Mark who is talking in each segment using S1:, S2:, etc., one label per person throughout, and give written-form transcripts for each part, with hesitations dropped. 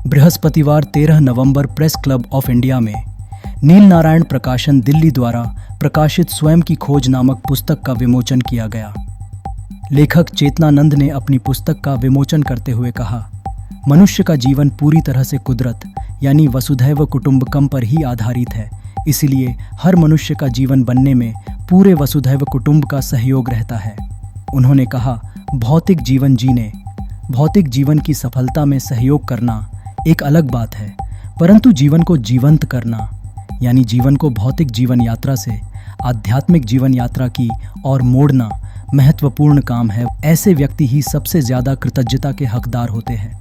S1: बृहस्पतिवार 13 नवंबर press club of India में नील नारायण प्रकाशन दिल्ली द्वारा प्रकाशित स्वयं की खोज नामक पुस्तक का विमोचन किया गया। लेखक चेतनानंद ने अपनी पुस्तक का विमोचन करते हुए कहा, मनुष्य का जीवन पूरी तरह से कुदरत यानी वसुधैव कुटुंबकम पर ही आधारित है। इसलिए हर मनुष्य का जीवन बनने में पूरे वसुधैव कुटुंब का सहयोग रहता है। उन्होंने कहा, भौतिक जीवन जीने, भौतिक जीवन की सफलता में सहयोग करना एक अलग बात है, परंतु जीवन को जीवंत करना यानी जीवन को भौतिक जीवन यात्रा से आध्यात्मिक जीवन यात्रा की ओर मोड़ना महत्वपूर्ण काम है। ऐसे व्यक्ति ही सबसे ज्यादा कृतज्ञता के हकदार होते हैं।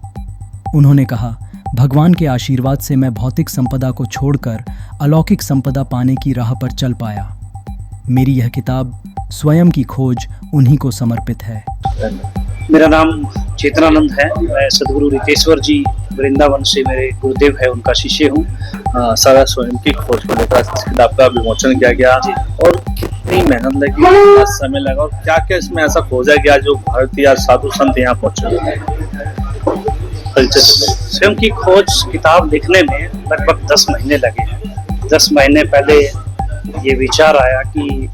S1: उन्होंने कहा, भगवान के आशीर्वाद से मैं भौतिक संपदा को छोड़कर अलौकिक संपदा पाने की राह पर चल पाया। मेरी यह किताब स्वयं की खोज उन्हीं को समर्पित है।
S2: मेरा नाम चेतनानंद है। मैं सदगुरु रितेश्वर जी वृंदावन से मेरे गुरुदेव है, उनका शिष्य हूँ।
S3: सारा स्वयं की खोज को लेकर इस किताब का विमोचन किया गया और कितनी मेहनत लगी, कितना समय लगा और क्या क्या इसमें ऐसा खोजा गया जो भारतीय साधु संत यहाँ पहुँचे।
S2: स्वयं की खोज किताब लिखने में लगभग 10 महीने लगे हैं। 10 महीने पहले ये विचार आया कि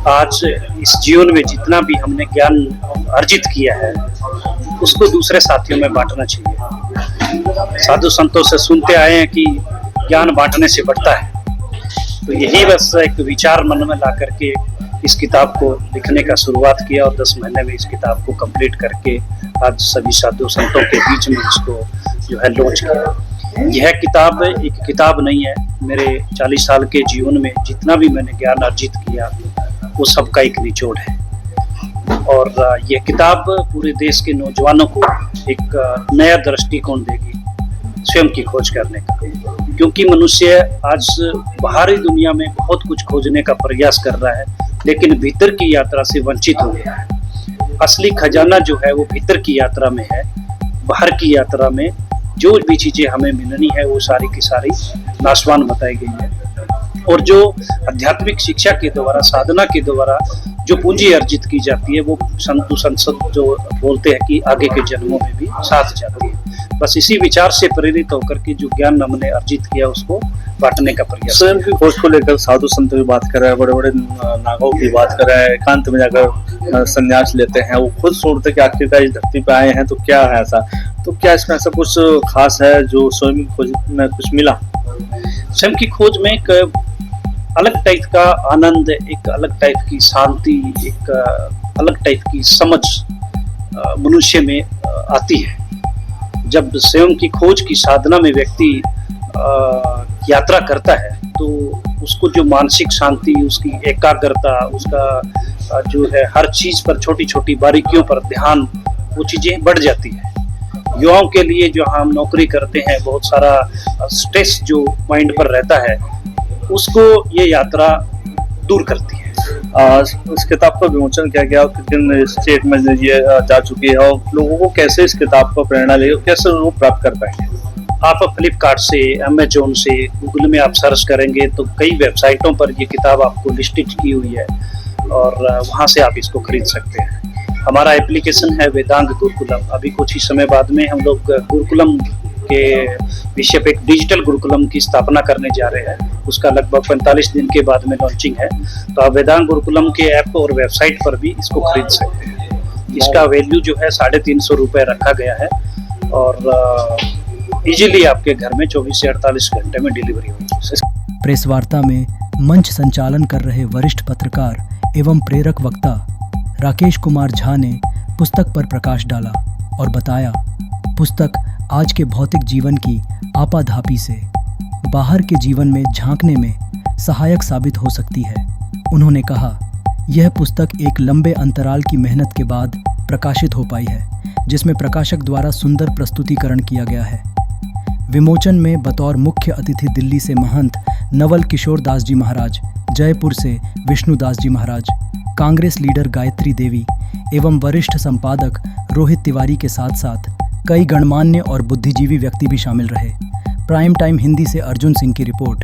S2: आज इस जीवन में जितना भी हमने ज्ञान अर्जित किया है उसको दूसरे साथियों में बांटना चाहिए। साधु संतों से सुनते आए हैं कि ज्ञान बांटने से बढ़ता है, तो यही बस एक विचार मन में ला करके इस किताब को लिखने का शुरुआत किया और 10 महीने में इस किताब को कंप्लीट करके आज सभी साधु संतों के बीच में इसको जो है लॉन्च किया। यह किताब एक किताब नहीं है, मेरे 40 साल के जीवन में जितना भी मैंने ज्ञान अर्जित किया वो सबका एक निचोड़ है। और यह किताब पूरे देश के नौजवानों को एक नया दृष्टिकोण देगी स्वयं की खोज करने का, क्योंकि मनुष्य आज बाहरी दुनिया में बहुत कुछ खोजने का प्रयास कर रहा है लेकिन भीतर की यात्रा से वंचित हो गया है। असली खजाना जो है वो भीतर की यात्रा में है। बाहर की यात्रा में जो भी चीजें हमें मिलनी है वो सारी की सारी नाशवान बताई गई है। और जो आध्यात्मिक शिक्षा के द्वारा, साधना के द्वारा जो पूंजी अर्जित की जाती है वो संतु संसद जो बोलते हैं कि आगे के जन्मों में भी साथ जाती है। बस इसी विचार से प्रेरित होकर के जो ज्ञान हमने अर्जित किया उसको बांटने का प्रयास।
S3: स्वयं की खोज को लेकर साधु संत की बात कर रहे हैं, बड़े बड़े नागों की बात कर रहे हैं, एकांत में जाकर संन्यास लेते हैं, वो खुद सोचते कि आखिरकार इस धरती पे आए हैं तो क्या है ऐसा, तो क्या इसमें ऐसा कुछ खास है जो स्वयं की खोज में कुछ मिला?
S2: स्वयं की खोज में एक अलग टाइप का आनंद, एक अलग टाइप की शांति, एक अलग टाइप की समझ मनुष्य में आती है। जब स्वयं की खोज की साधना में व्यक्ति यात्रा करता है तो उसको जो मानसिक शांति, उसकी एकाग्रता, उसका जो है हर चीज पर छोटी छोटी बारीकियों पर ध्यान, वो चीजें बढ़ जाती है। युवाओं के लिए जो हम नौकरी करते हैं, बहुत सारा स्ट्रेस जो माइंड पर रहता है उसको ये यात्रा दूर करती है।
S3: इस किताब का विमोचन किया गया, कितने स्टेट में ये जा चुकी है और लोगों को कैसे इस किताब का प्रेरणा ले, कैसे वो प्राप्त कर पाएंगे?
S2: आप फ्लिपकार्ट से, अमेजोन से, गूगल में आप सर्च करेंगे तो कई वेबसाइटों पर ये किताब आपको लिस्टेड की हुई है और वहाँ से आप इसको खरीद सकते हैं। हमारा एप्लीकेशन है वेदांग गुरुकुलम। अभी कुछ ही समय बाद में हम लोग गुरुकुलम के विषय पे एक डिजिटल गुरुकुलम की स्थापना करने जा रहे हैं। उसका लगभग 45 दिन के बाद में लॉन्चिंग है, तो आप वेदांग गुरुकुलम के ऐप और वेबसाइट पर भी इसको खरीद सकते हैं। इसका वैल्यू जो है 350 रुपये रखा गया है और इजीली आपके घर में 24 से 48 घंटे में डिलीवरी होगी।
S1: प्रेस वार्ता में मंच संचालन कर रहे वरिष्ठ पत्रकार एवं प्रेरक वक्ता राकेश कुमार झा ने पुस्तक पर प्रकाश डाला और बताया, पुस्तक आज के भौतिक जीवन की आपाधापी से बाहर के जीवन में झांकने में सहायक साबित हो सकती है। उन्होंने कहा, यह पुस्तक एक लंबे अंतराल की मेहनत के बाद प्रकाशित हो पाई है, जिसमें प्रकाशक द्वारा सुंदर प्रस्तुतिकरण किया गया है। विमोचन में बतौर मुख्य अतिथि दिल्ली से महंत नवल किशोर दास जी महाराज, जयपुर से विष्णुदास जी महाराज, कांग्रेस लीडर गायत्री देवी एवं वरिष्ठ संपादक रोहित तिवारी के साथ साथ कई गणमान्य और बुद्धिजीवी व्यक्ति भी शामिल रहे। प्राइम टाइम हिंदी से अर्जुन सिंह की रिपोर्ट।